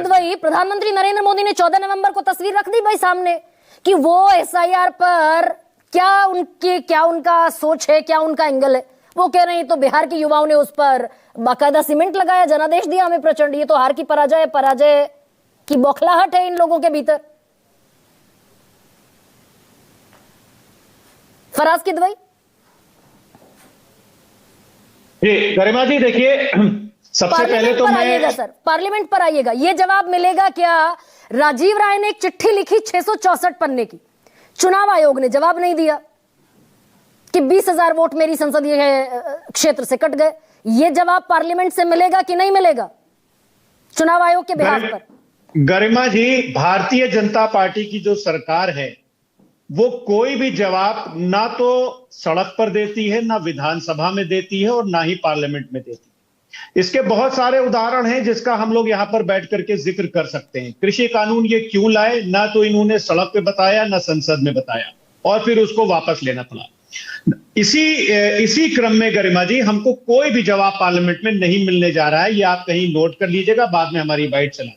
किदवई, प्रधानमंत्री नरेंद्र मोदी ने 14 नवंबर को तस्वीर रख दी भाई सामने कि वो एसआईआर पर क्या उनका सोच है, क्या उनका एंगल है। वो कह रहे हैं तो बिहार के युवाओं ने उस पर बाकायदा सीमेंट लगाया, जनादेश दिया हमें प्रचंड। ये तो हार की पराजय की बौखलाहट है इन लोगों के भीतर। फराज किदवई जी, गरिमा जी देखिए, सबसे पहले तो मैं सर पार्लियामेंट पर आइएगा, ये जवाब मिलेगा क्या? राजीव राय ने एक चिट्ठी लिखी 664 पन्ने की, चुनाव आयोग ने जवाब नहीं दिया कि 20,000 वोट मेरी संसदीय क्षेत्र से कट गए। ये जवाब पार्लियामेंट से मिलेगा कि नहीं मिलेगा चुनाव आयोग के बिहाफ पर? गरिमा जी, भारतीय जनता पार्टी की जो सरकार है वो कोई भी जवाब ना तो सड़क पर देती है, ना विधानसभा में देती है और ना ही पार्लियामेंट में देती है। इसके बहुत सारे उदाहरण हैं जिसका हम लोग यहां पर बैठ करके जिक्र कर सकते हैं। कृषि कानून ये क्यों लाए, ना तो इन्होंने सड़क पे बताया ना संसद में बताया, और फिर उसको वापस लेना पड़ा। इसी क्रम में गरिमा जी, हमको कोई भी जवाब पार्लियामेंट में नहीं मिलने जा रहा है। ये आप कहीं नोट कर लीजिएगा, बाद में हमारी बाइट चला।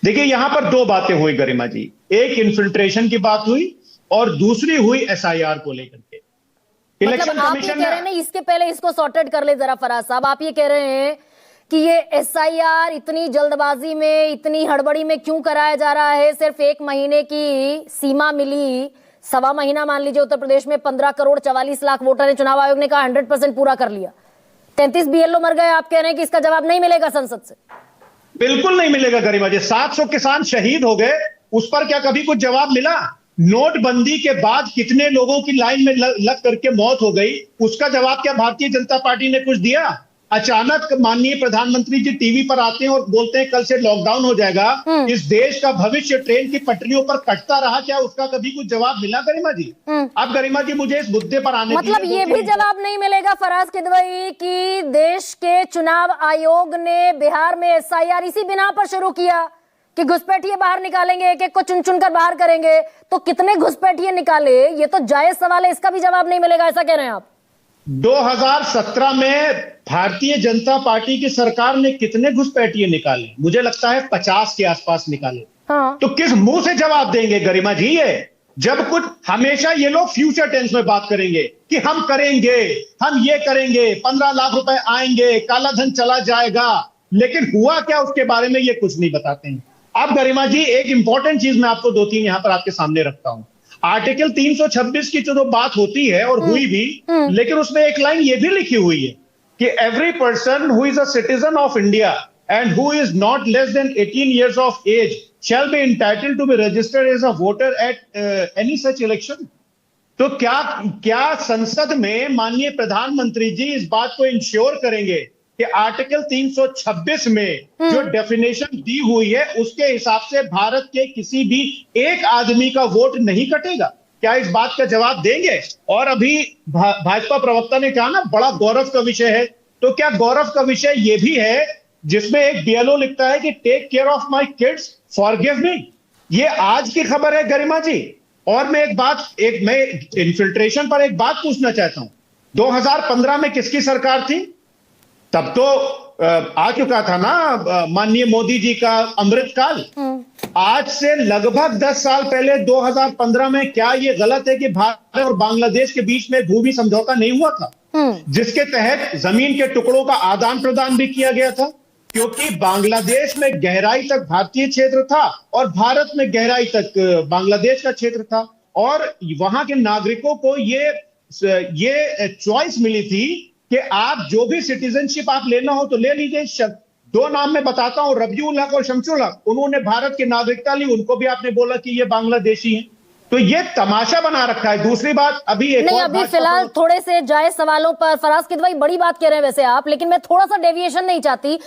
देखिए, यहां पर दो बातें हुई गरिमा जी, एक इन्फिल्ट्रेशन की बात हुई और दूसरी हुई एसआईआर को लेकर के। मतलब आप ये कह रहे हैं, इसके पहले इसको सॉर्टेड कर ले जरा फराज साहब, आप ये कह रहे हैं कि ये एसआईआर इतनी जल्दबाजी में, इतनी हड़बड़ी में क्यों कराया जा रहा है? सिर्फ 1 महीने की सीमा मिली, 1.25 महीना मान लीजिए। उत्तर प्रदेश में 15 करोड़ 44 लाख वोटर है, चुनाव आयोग ने कहा 100% पूरा कर लिया। 33 बीएलओ मर गए, आप कह रहे हैं कि इसका जवाब नहीं मिलेगा संसद से? बिल्कुल नहीं मिलेगा गरिमा जी। 700 किसान शहीद हो गए, उस पर क्या कभी कुछ जवाब मिला? नोटबंदी के बाद कितने लोगों की लाइन में लग करके मौत हो गई, उसका जवाब क्या भारतीय जनता पार्टी ने कुछ दिया? अचानक माननीय प्रधानमंत्री जी टीवी पर आते हैं और बोलते हैं कल से लॉकडाउन हो जाएगा, इस देश का भविष्य ट्रेन की पटरियों पर कटता रहा, क्या उसका कभी कुछ जवाब मिला गरिमा जी? अब गरिमा जी मुझे इस मुद्दे पर आने मतलब ये भी जवाब नहीं मिलेगा फराज किदवई कि देश के चुनाव आयोग ने बिहार में एसआईआर इसी बिना पर शुरू किया कि घुसपैठिए बाहर निकालेंगे, एक एक को चुन चुन कर बाहर करेंगे, तो कितने घुसपैठिए निकाले, ये तो जायज सवाल है, इसका भी जवाब नहीं मिलेगा, ऐसा कह रहे हैं आप? 2017 में भारतीय जनता पार्टी की सरकार ने कितने घुसपैठिए निकाले? मुझे लगता है 50 के आसपास निकाले। हाँ। तो किस मुंह से जवाब देंगे गरिमा जी ये? जब कुछ हमेशा ये लोग फ्यूचर टेंस में बात करेंगे कि हम करेंगे, हम ये करेंगे, 15 लाख रुपए आएंगे, काला धन चला जाएगा, लेकिन हुआ क्या उसके बारे में ये कुछ नहीं बताते हैं। अब गरिमा जी, एक इंपॉर्टेंट चीज मैं आपको 2-3 यहां पर आपके सामने रखता हूं। आर्टिकल 326 की जो बात होती है और हुई भी, लेकिन उसमें एक लाइन ये भी लिखी हुई है कि every person who is a citizen of India and who is not less than 18 years of age shall be entitled to be registered as a voter at any such election। तो क्या संसद में माननीय प्रधानमंत्री जी इस बात को इंश्योर करेंगे कि आर्टिकल 326 में जो डेफिनेशन दी हुई है उसके हिसाब से भारत के किसी भी एक आदमी का वोट नहीं कटेगा? क्या इस बात का जवाब देंगे? और अभी भाजपा प्रवक्ता ने कहा ना, बड़ा गौरव का विषय है, तो क्या गौरव का विषय यह भी है जिसमें एक बीएलओ लिखता है कि take care of my kids, forgive me? ये आज की खबर है गरिमा जी। और मैं इन्फिल्ट्रेशन पर एक बात पूछना चाहता हूं। 2015 में किसकी सरकार थी? तब तो आ चुका था ना माननीय मोदी जी का अमृतकाल। आज से लगभग 10 साल पहले 2015 में क्या ये गलत है कि भारत और बांग्लादेश के बीच में भूमि समझौता नहीं हुआ था, जिसके तहत जमीन के टुकड़ों का आदान प्रदान भी किया गया था? क्योंकि बांग्लादेश में गहराई तक भारतीय क्षेत्र था और भारत में गहराई तक बांग्लादेश का क्षेत्र था, और वहां के नागरिकों को ये चॉइस मिली थी कि आप जो भी सिटीजनशिप आप लेना हो तो ले लीजिए। 2 नाम मैं बताता हूं, रबीउल हक और शमसुल हक, उन्होंने भारत की नागरिकता ली, उनको भी आपने बोला कि ये बांग्लादेशी हैं। तो ये तमाशा बना रखा है। दूसरी बात, अभी फिलहाल थोड़े से जायज सवालों पर फराज किदवई बड़ी बात कह रहे हैं वैसे आप, लेकिन मैं थोड़ा सा डेविएशन नहीं चाहती।